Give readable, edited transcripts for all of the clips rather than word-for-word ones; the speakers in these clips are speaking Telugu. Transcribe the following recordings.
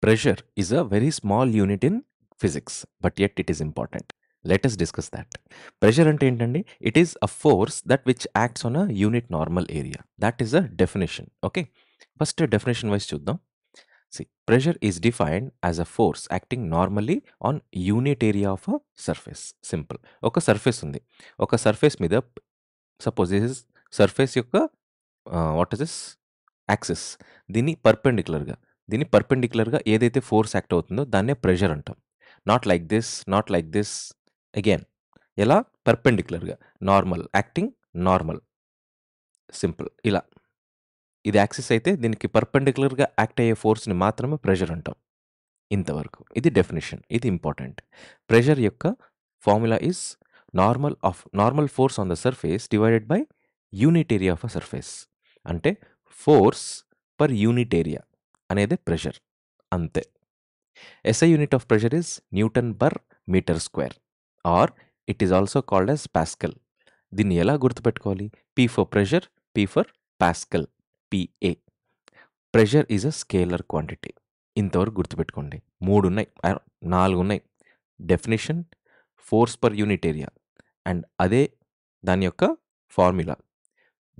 Pressure is a very small unit in physics, but yet it is important. Let us discuss that. Pressure ante entandi? It is a force that which acts on a unit normal area. That is a definition. Okay. First definition wise chuddam. See, pressure is defined as a force acting normally on unit area of a surface. Simple. ఒక సర్ఫేస్ ఉంది. ఒక సర్ఫేస్ మీద సపోజ్ దిస్ ఇస్ సర్ఫేస్ యొక్క వాట్ ఇస్ దిస్ యాక్సిస్. దీన్ని పర్పెండిక్యులర్గా ఏదైతే ఫోర్స్ యాక్ట్ అవుతుందో దాన్నే ప్రెషర్ అంటాం. Not like this again. ఎలా? పర్పెండిక్యులర్గా నార్మల్ యాక్టింగ్ నార్మల్ సింపుల్ ఇలా. ఇది యాక్సిస్ అయితే దీనికి పర్పెండిక్యులర్గా యాక్ట్ అయ్యే ఫోర్స్ని మాత్రమే ప్రెషర్ అంటాం. ఇంతవరకు ఇది డెఫినేషన్. ఇది ఇంపార్టెంట్. ప్రెషర్ యొక్క formula is normal force on the surface divided by unit area of a surface. అంటే ఫోర్స్ పర్ యూనిట్ ఏరియా అనేది ప్రెషర్ అంతే. SI unit of pressure is newton per metre square or it is also called as pascal. దీన్ని ఎలా గుర్తుపెట్టుకోవాలి? P for pressure, P for pascal, PA. Pressure is a scalar quantity. ఇంతవరకు గుర్తుపెట్టుకోండి. 3 ఉన్నాయి, 4 ఉన్నాయి. Definition, force per unit area, and అదే దాని యొక్క ఫార్ములా.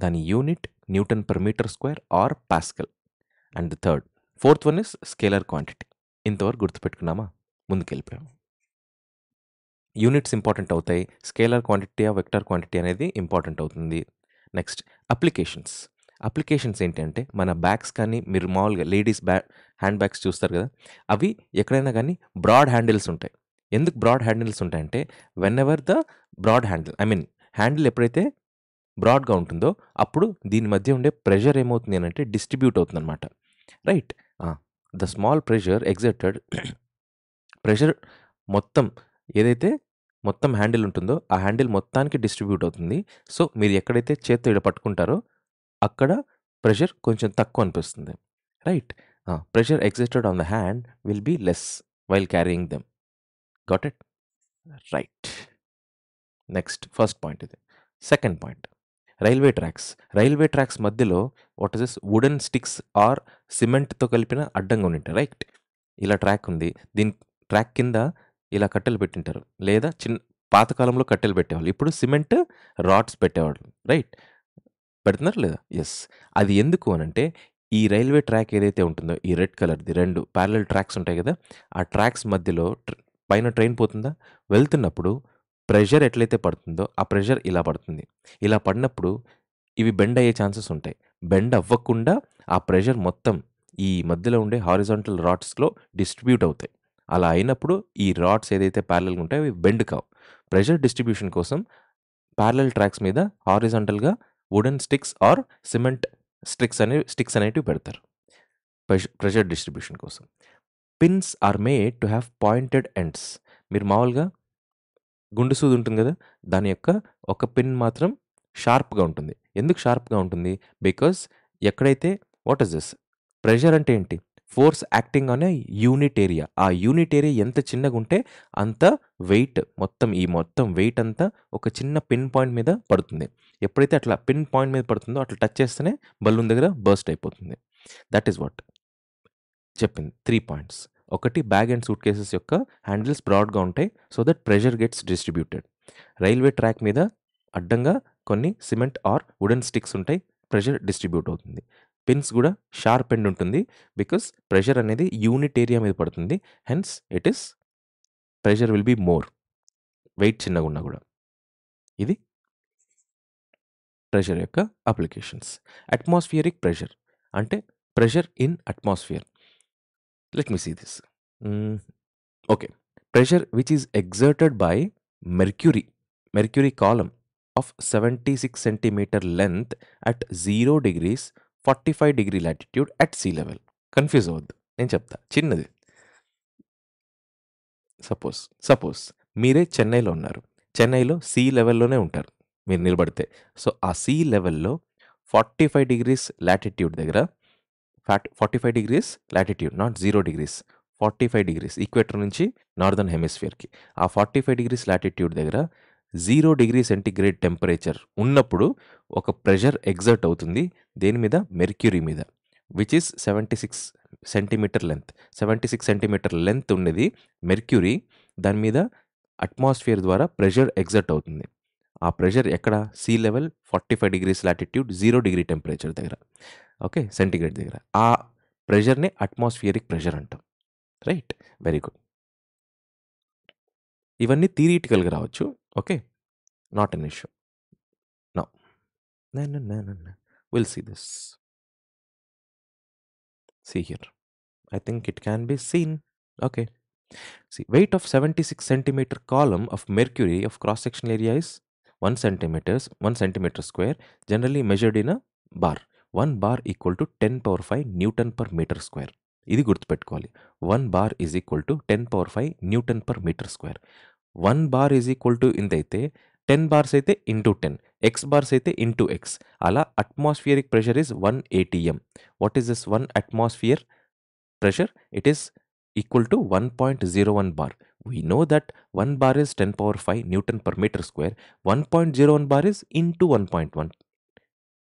దాని unit newton per metre square or pascal. And the fourth one is scalar quantity. ఇంతవరకు గుర్తుపెట్టుకున్నామా? ముందుకెళ్ళిపోయాము. యూనిట్స్ ఇంపార్టెంట్ అవుతాయి. స్కేలర్ క్వాంటిటీ, వెక్టర్ క్వాంటిటీ అనేది ఇంపార్టెంట్ అవుతుంది. నెక్స్ట్ అప్లికేషన్స్ ఏంటంటే మన బ్యాగ్స్ కానీ మీరు మామూలుగా లేడీస్ హ్యాండ్ బ్యాగ్స్ చూస్తారు కదా, అవి ఎక్కడైనా కానీ బ్రాడ్ హ్యాండిల్స్ ఉంటాయి. ఎందుకు బ్రాడ్ హ్యాండిల్స్ ఉంటాయంటే whenever the broad handle ఎప్పుడైతే బ్రాడ్గా ఉంటుందో అప్పుడు దీని మధ్య ఉండే ప్రెషర్ ఏమవుతుంది అని అంటే డిస్ట్రిబ్యూట్ అవుతుంది అనమాట. Right. The small pressure exerted pressure మొత్తం ఏదైతే మొత్తం హ్యాండిల్ ఉంటుందో ఆ హ్యాండిల్ మొత్తానికి డిస్ట్రిబ్యూట్ అవుతుంది. సో మీరు ఎక్కడైతే చేత్తో ఇక్కడ పట్టుకుంటారో అక్కడ ప్రెషర్ కొంచెం తక్కువ అనిపిస్తుంది. Right. Pressure exerted on the hand will be less while carrying them. Got it? Right. Next first point ఇది. సెకండ్ పాయింట్, రైల్వే ట్రాక్స్ మధ్యలో what is this wooden sticks or సిమెంట్తో కలిపిన అడ్డంగా ఉండింటారు. రైట్. ఇలా ట్రాక్ ఉంది, దీని ట్రాక్ కింద ఇలా కట్టెలు పెట్టింటారు, లేదా పాతకాలంలో కట్టెలు పెట్టేవాళ్ళు, ఇప్పుడు సిమెంట్ రాడ్స్ పెట్టేవాళ్ళు. రైట్. పెడుతున్నారు లేదా? ఎస్. అది ఎందుకు అనంటే ఈ రైల్వే ట్రాక్ ఏదైతే ఉంటుందో ఈ రెడ్ కలర్ది 2 ప్యారలల్ ట్రాక్స్ ఉంటాయి కదా, ఆ ట్రాక్స్ మధ్యలో పైన ట్రైన్ పోతుందా, వెళ్తున్నప్పుడు ప్రెషర్ ఎట్లయితే పడుతుందో ఆ ప్రెషర్ ఇలా పడుతుంది. ఇలా పడినప్పుడు ఇవి బెండ్ అయ్యే ఛాన్సెస్ ఉంటాయి. బెండ్ అవ్వకుండా ఆ ప్రెషర్ మొత్తం ఈ మధ్యలో ఉండే హారిజాంటల్ రాడ్స్లో డిస్ట్రిబ్యూట్ అవుతాయి. అలా అయినప్పుడు ఈ రాడ్స్ ఏదైతే ప్యారలల్గా ఉంటాయో అవి బెండ్ కావు. ప్రెషర్ డిస్ట్రిబ్యూషన్ కోసం ప్యారలల్ ట్రాక్స్ మీద హారిజాంటల్గా wooden sticks or cement sticks అనేటివి పెడతారు ప్రెషర్ డిస్ట్రిబ్యూషన్ కోసం. Pins are made to have pointed ends. మీరు మామూలుగా గుండు సూది ఉంటుంది కదా, దాని యొక్క ఒక పిన్ మాత్రం షార్ప్గా ఉంటుంది. ఎందుకు షార్ప్గా ఉంటుంది? బికాస్ ఎక్కడైతే వాట్ ఇస్ దిస్ ప్రెషర్ అంటే ఏంటి? Force acting on a unit area. ఆ యూనిట్ ఏరియా ఎంత చిన్నగా ఉంటే అంత వెయిట్, మొత్తం వెయిట్ అంతా ఒక చిన్న పిన్ పాయింట్ మీద పడుతుంది. ఎప్పుడైతే అట్లా పిన్ పాయింట్ మీద పడుతుందో అట్లా టచ్ చేస్తేనే బలూన్ దగ్గర బర్స్ట్ అయిపోతుంది. దట్ ఈస్ వాట్ చెప్పింది. 3 పాయింట్స్. ఒకటి, బ్యాగ్ అండ్ సూట్ కేసెస్ యొక్క హ్యాండిల్స్ బ్రాడ్గా ఉంటాయి so that pressure gets distributed. Railway track మీద అడ్డంగా కొన్ని సిమెంట్ ఆర్ వుడెన్ స్టిక్స్ ఉంటాయి, ప్రెషర్ డిస్ట్రిబ్యూట్ అవుతుంది. పిన్స్ కూడా షార్ప్ ఎండ్ ఉంటుంది బికాస్ ప్రెషర్ అనేది యూనిట్ ఏరియా మీద పడుతుంది. Hence it is pressure will be more, weight చిన్నగా ఉన్నా కూడా. ఇది ప్రెషర్ యొక్క అప్లికేషన్స్. అట్మాస్ఫియరిక్ ప్రెషర్ అంటే pressure in atmosphere. Let me see this. Okay. Pressure which is exerted by mercury column of 76 centimeter length at 0 degrees 45 degree latitude at sea level. Confuse అవ్వద్దు, నేను చెప్తా. చిన్నది. సపోజ్ మీరే చెన్నైలో ఉన్నారు. చెన్నైలో సీ లెవెల్లోనే ఉంటారు మీరు నిలబడితే. సో ఆ సీ లెవెల్లో 45 degrees లాటిట్యూడ్ దగ్గర 45 degrees latitude, not 0 degrees, 45 degrees equator నుంచి నార్దర్న్ హెమిస్ఫియర్కి. ఆ 45 degrees లాటిట్యూడ్ దగ్గర 0 degree సెంటిగ్రేడ్ టెంపరేచర్ ఉన్నప్పుడు ఒక ప్రెషర్ ఎగ్జర్ట్ అవుతుంది. దేని మీద? మెర్క్యూరీ మీద. Which is 76 centimetre length. 76 centimetre length ఉండేది మెర్క్యూరీ. దాని మీద అట్మాస్ఫియర్ ద్వారా ప్రెషర్ ఎగ్జర్ట్ అవుతుంది. ఆ ప్రెషర్ ఎక్కడ? Sea level 45 degrees latitude, 0 degree temperature దగ్గర. ఓకే, సెంటిగ్రేడ్ దగ్గర. ఆ ప్రెషర్‌ని అట్మాస్ఫియరిక్ ప్రెషర్ అంటాం. Right, very good. ఇవన్నీ థియరిటికల్‌గా రావచ్చు. Okay, not an issue. Now will see this. See here. I think it can be seen. Okay. See, weight of 76 centimeter column of mercury of cross-sectional area is 1 centimeter square, generally measured in a bar. 1 bar equal to 10 power 5 Newton per meter square. ఇది గుర్తుపెట్టుకోవాలి. 1 bar is equal to 10 power 5 Newton per meter square. 1 bar is equal to ఇంతైతే 10 bars అయితే ఇంటూ 10, x bars అయితే ఇంటూ x. అలా atmospheric pressure is 1 atm. What is this 1 atmosphere pressure? It is equal to 1.01 bar. We know that 1 bar is 10 power 5 Newton per meter square. 1.01 bar is into 1.1,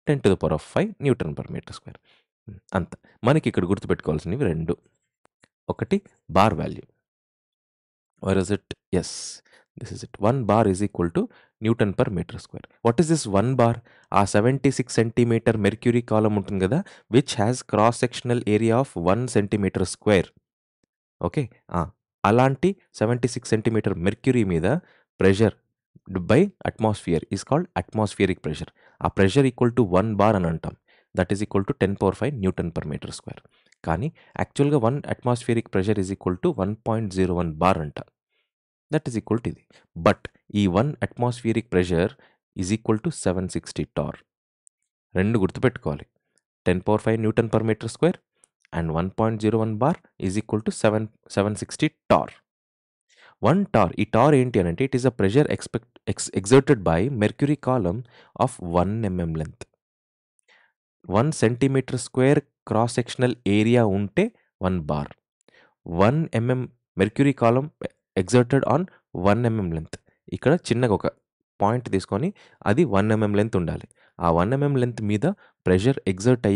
10 to the power of 5 Newton per meter square. అంత. మనకి ఇక్కడ గుర్తుపెట్టుకోవాల్సినవి రెండు. ఒకటి bar value. Where is it? Yes, this is it. 1 bar is equal to Newton per meter square. What is this 1 bar? ఆ 76 centimeter mercury column ఉంటుంది కదా, which has cross sectional area of 1 centimeter square. Okay, అలాంటి 76 సెంటీమీటర్ మెర్క్యూరీ మీద pressure by atmosphere is called atmospheric pressure. ఆ ప్రెషర్ ఈక్వల్ టు 1 బార్ అని అంటాం. That is equal to 10 power 5 newton per metre square. కానీ యాక్చువల్గా 1 atmospheric pressure is equal to 1.01 bar అంట. దట్ ఈస్ ఈక్వల్ టు ఇది. బట్ ఈ 1 atmospheric pressure is equal to 760 torr. రెండు గుర్తుపెట్టుకోవాలి. 10 power 5 newton per metre square and 1.01 bar is equal to 760 tor. 1 tor, ఈ టార్ ఏంటి అని అంటే, it is a pressure exerted by mercury column of 1 mm length. 1 centimetre square cross sectional area ఉంటే 1 bar. 1 mm mercury column exerted on 1 mm length. ఇక్కడ చిన్నగా ఒక పాయింట్ తీసుకొని అది 1 mm లెంత్ ఉండాలి. ఆ 1 mm లెంత్ మీద ప్రెషర్ ఎగ్జర్ట్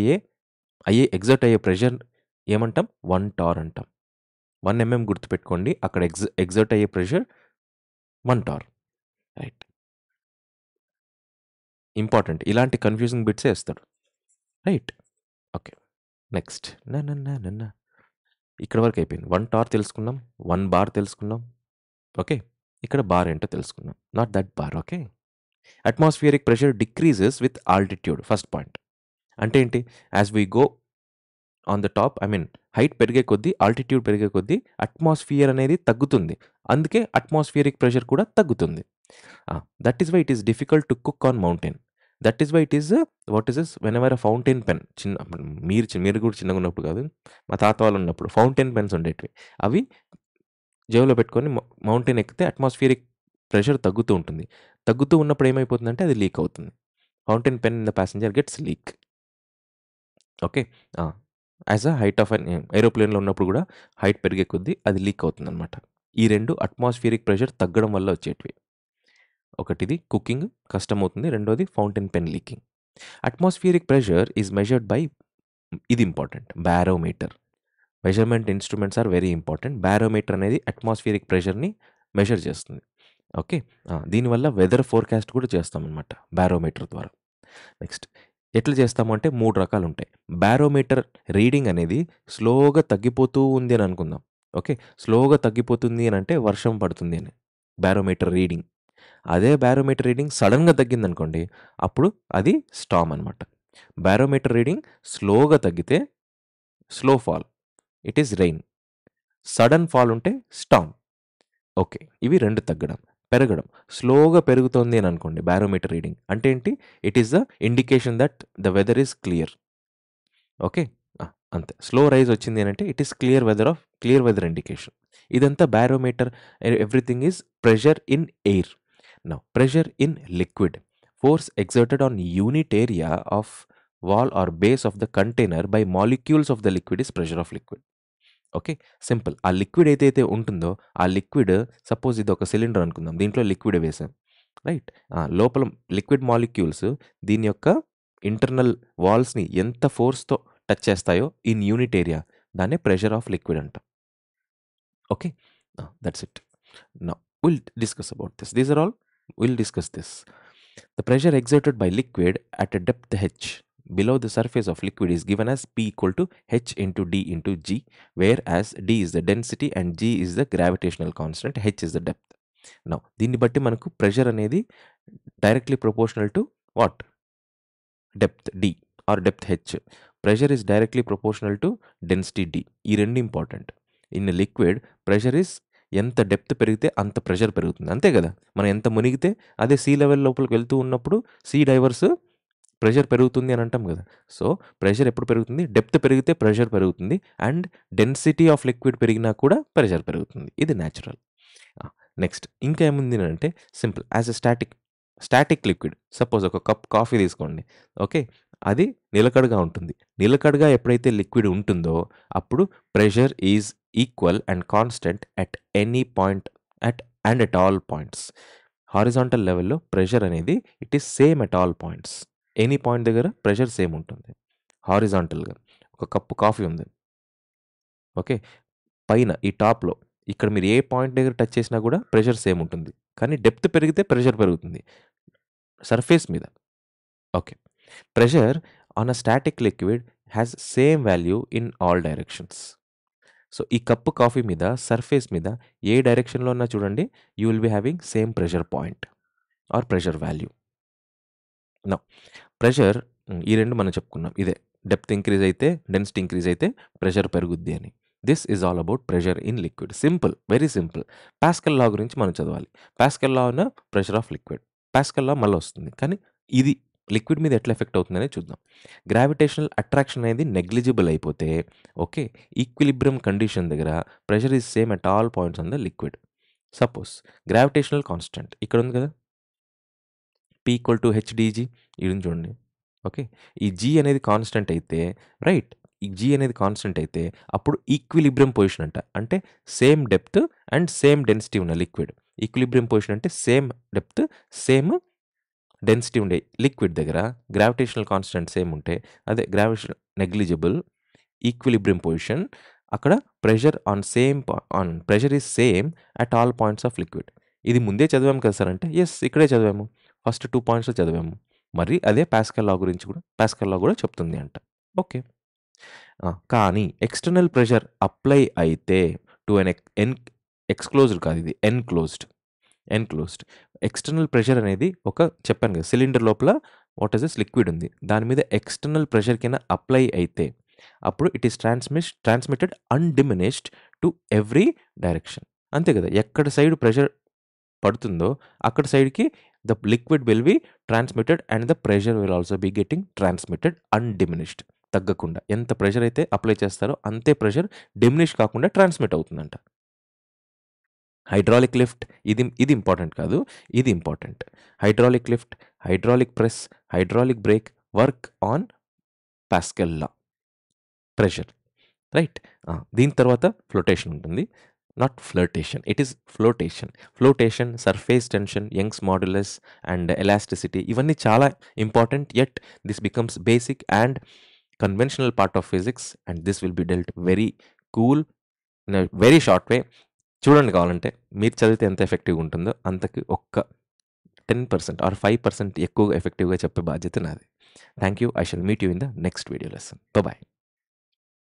అయ్యే ప్రెషర్ ఏమంటాం? 1 టార్ అంటాం. 1 mm గుర్తుపెట్టుకోండి, అక్కడ ఎగ్జర్ట్ అయ్యే ప్రెషర్ 1 టార్. Right, important. ఇలాంటి కన్ఫ్యూజింగ్ బిట్సే వేస్తాడు. Right, okay. నెక్స్ట్ ఇక్కడ వరకు అయిపోయింది. 1 టార్ తెలుసుకున్నాం, 1 బార్ తెలుసుకున్నాం. ఓకే, ఇక్కడ బార్ ఏంటో తెలుసుకున్నాం. Not that bar. Okay, atmospheric pressure decreases with altitude. First point అంటే ఏంటి? As we go on the top, I mean height పెరిగే కొద్దీ, ఆల్టిట్యూడ్ పెరిగే కొద్దీ అట్మాస్ఫియర్ అనేది తగ్గుతుంది. అందుకే అట్మాస్ఫియరిక్ ప్రెషర్ కూడా తగ్గుతుంది. That is why it is difficult to cook on mountain. That is why it is what is whenever a fountain pen, మీరు కూడా చిన్నగా ఉన్నప్పుడు కాదు, మా తాత వాళ్ళు ఉన్నప్పుడు ఫౌంటైన్ పెన్స్ ఉండేటివి. అవి జేబులో పెట్టుకొని మౌంటైన్ ఎక్కితే అట్మాస్ఫియరిక్ ప్రెషర్ తగ్గుతూ ఉంటుంది. తగ్గుతూ ఉన్నప్పుడు ఏమైపోతుందంటే అది లీక్ అవుతుంది. Fountain pen in the passenger gets leak. Okay, as a height of an ఏరోప్లేన్లో ఉన్నప్పుడు కూడా హైట్ పెరిగే కొద్దీ అది లీక్ అవుతుంది అనమాట. ఈ రెండు అట్మాస్ఫియరిక్ ప్రెషర్ తగ్గడం వల్ల వచ్చేటివి. ఒకటిది కుకింగ్ కష్టమవుతుంది, రెండోది fountain pen leaking. Atmospheric pressure is measured by, ఇది important, barometer. Measurement instruments are very important. Barometer అనేది అట్మాస్ఫియరిక్ ప్రెషర్ని మెజర్ చేస్తుంది. ఓకే, దీనివల్ల వెదర్ ఫోర్కాస్ట్ కూడా చేస్తామన్నమాట బారోమీటర్ ద్వారా. నెక్స్ట్ ఎట్లా చేస్తాము అంటే 3 రకాలు ఉంటాయి. బారోమీటర్ రీడింగ్ అనేది స్లోగా తగ్గిపోతూ ఉంది అని అనుకుందాం. ఓకే, స్లోగా తగ్గిపోతుంది అని అంటే వర్షం పడుతుంది అని బారోమీటర్ రీడింగ్. అదే బారోమీటర్ రీడింగ్ సడన్గా తగ్గింది అనుకోండి, అప్పుడు అది స్టామ్ అనమాట. బారోమీటర్ రీడింగ్ స్లోగా తగ్గితే slow fall, it is rain. Sudden fall ఉంటే స్టామ్. ఓకే, ఇవి రెండు తగ్గడం. పెరగడం, స్లోగా పెరుగుతోంది అని అనుకోండి బారోమీటర్ రీడింగ్ అంటే ఏంటి? It is the indication that the weather is clear. Okay, అంతే. స్లో రైజ్ వచ్చింది అని అంటే it is clear weather indication. ఇదంతా barometer. Everything is pressure in air. Now pressure in liquid, force exerted on unit area of wall or base of the container by molecules of the liquid is pressure of liquid. Okay, simple. ఆ లిక్విడ్ ఏదైతే ఉంటుందో ఆ లిక్విడ్, సపోజ్ ఇది ఒక సిలిండర్ అనుకుందాం, దీంట్లో లిక్విడ్ వేసాం. రైట్, లోపల లిక్విడ్ మాలిక్యూల్స్ దీని యొక్క ఇంటర్నల్ వాల్స్ని ఎంత ఫోర్స్తో టచ్ చేస్తాయో ఇన్ యూనిట్ ఏరియా దాన్నే ప్రెషర్ ఆఫ్ లిక్విడ్ అంటాం. Okay, that's it. Now will discuss about this. These are all will discuss this. The pressure exerted by liquid at a depth h below the surface of liquid is given as P equal to h into d into g, whereas d is the density and g is the gravitational constant, h is the depth. Now దీన్ని బట్టి మనకు ప్రెషర్ అనేది directly proportional to what? Depth d or depth h. Pressure is directly proportional to density d. ఈ రెండు important. In liquid pressure is ఎంత డెప్త్ పెరిగితే అంత ప్రెషర్ పెరుగుతుంది, అంతే కదా. మనం ఎంత మునిగితే అదే సీ లెవెల్ లోపలికి వెళ్తూ ఉన్నప్పుడు సీ డైవర్స్ ప్రెషర్ పెరుగుతుంది అని అంటాం కదా. సో ప్రెషర్ ఎప్పుడు పెరుగుతుంది? డెప్త్ పెరిగితే ప్రెషర్ పెరుగుతుంది, అండ్ డెన్సిటీ ఆఫ్ లిక్విడ్ పెరిగినా కూడా ప్రెషర్ పెరుగుతుంది. ఇది న్యాచురల్. నెక్స్ట్ ఇంకా ఏముంది అంటే simple. As a static liquid, suppose ఒక కప్ కాఫీ తీసుకోండి. ఓకే, అది నిలకడగా ఉంటుంది. నిలకడగా ఎప్పుడైతే లిక్విడ్ ఉంటుందో అప్పుడు pressure is equal and constant at any point and at all points. Horizontal లెవెల్లో ప్రెషర్ అనేది it is same at all points. Any point దగ్గర ప్రెషర్ సేమ్ ఉంటుంది హారిజాంటల్గా. ఒక కప్పు కాఫీ ఉంది, ఓకే, పైన ఈ టాప్లో ఇక్కడ మీరు ఏ పాయింట్ దగ్గర టచ్ చేసినా కూడా ప్రెషర్ సేమ్ ఉంటుంది, కానీ డెప్త్ పెరిగితే ప్రెషర్ పెరుగుతుంది సర్ఫేస్ మీద. Okay, pressure on a static liquid has same value in all directions. So ఈ కప్పు కాఫీ మీద సర్ఫేస్ మీద ఏ డైరెక్షన్లో ఉన్నా చూడండి, you will be having same pressure point or pressure value. Now pressure ఈ రెండు మనం చెప్పుకున్నాం. ఇదే డెప్త్ ఇంక్రీజ్ అయితే డెన్సిటీ ఇంక్రీజ్ అయితే ప్రెషర్ పెరుగుద్ది అని. This is all about pressure in liquid. Simple, very simple. Pascal law గురించి మనం చదవాలి. పాస్కల్ లా ఉన్న ప్రెషర్ ఆఫ్ లిక్విడ్. పాస్కల్ లా మళ్ళీ వస్తుంది, కానీ ఇది లిక్విడ్ మీద ఎట్లా ఎఫెక్ట్ అవుతుందనే చూద్దాం. గ్రావిటేషనల్ అట్రాక్షన్ అనేది నెగ్లిజిబుల్ అయిపోతే, ఓకే, ఈక్విలిబ్రియం కండిషన్ దగ్గర pressure is same at all points on the liquid. Suppose gravitational constant ఇక్కడ ఉంది కదా, P ఈక్వల్ టు హెచ్డిజీ. ఇది చూడండి. ఓకే, ఈ G అనేది కాన్స్టెంట్ అయితే, రైట్, ఈ G అనేది కాన్స్టెంట్ అయితే అప్పుడు ఈక్విలిబ్రియం పొజిషన్ అంట. అంటే same depth and same density ఉన్న లిక్విడ్. ఈక్విలిబ్రియం పొజిషన్ అంటే సేమ్ డెప్త్ సేమ్ డెన్సిటీ ఉండే లిక్విడ్ దగ్గర గ్రావిటేషనల్ కాన్స్టెంట్ సేమ్ ఉంటే అదే గ్రావిటేషన్ నెగ్లిజిబుల్ ఈక్విలిబ్రియం పొజిషన్. అక్కడ pressure pressure is same at all points of liquid. ఇది ముందే చదివాము కదా సార్ అంటే, ఎస్, ఇక్కడే చదివాము, ఫస్ట్ 2 పాయింట్స్లో చదివాము. మరి అదే పాస్కల్ లా గురించి కూడా పాస్కల్ లా కూడా చెప్తుంది అంట. ఓకే, కానీ ఎక్స్టర్నల్ ప్రెషర్ అప్లై అయితే టు ఎక్స్క్లోజ్డ్ కాదు, ఇది ఎన్క్లోజ్డ్. ఎక్స్టర్నల్ ప్రెషర్ అనేది చెప్పాను కదా, సిలిండర్ లోపల వాట్ ఇస్ దిస్ లిక్విడ్ ఉంది, దాని మీద ఎక్స్టర్నల్ ప్రెషర్ కింద అప్లై అయితే అప్పుడు it is transmitted undiminished to every direction. అంతే కదా, ఎక్కడ సైడ్ ప్రెషర్ పడుతుందో అక్కడ సైడ్కి the liquid will be transmitted and the pressure will also be getting transmitted undiminished. తగ్గకుండా ఎంత ప్రెషర్ అయితే అప్లై చేస్తారో అంతే ప్రెషర్ డిమినిష్ కాకుండా ట్రాన్స్మిట్ అవుతుందంట. హైడ్రాలిక్ లిఫ్ట్ ఇది ఇంపార్టెంట్ కాదు, ఇది important. Hydraulic lift, hydraulic press, hydraulic brake work on Pascal law pressure, right. దీని తర్వాత ఫ్లోటేషన్ ఉంటుంది, not ఫ్లర్టేషన్, it is flotation. Flotation, surface tension, Young's modulus and elasticity ఇవన్నీ చాలా important. Yet this becomes basic and conventional part of physics and this will be dealt very cool in a very short way. చూడండి, కావాలంటే మీరు చదివితే ఎంత ఎఫెక్టివ్గా ఉంటుందో అంతకి 10% ఆర్ 5% ఎక్కువ ఎఫెక్టివ్గా చెప్పే బాధ్యత నాది. Thank you. I shall meet you in the next video lesson. Bye.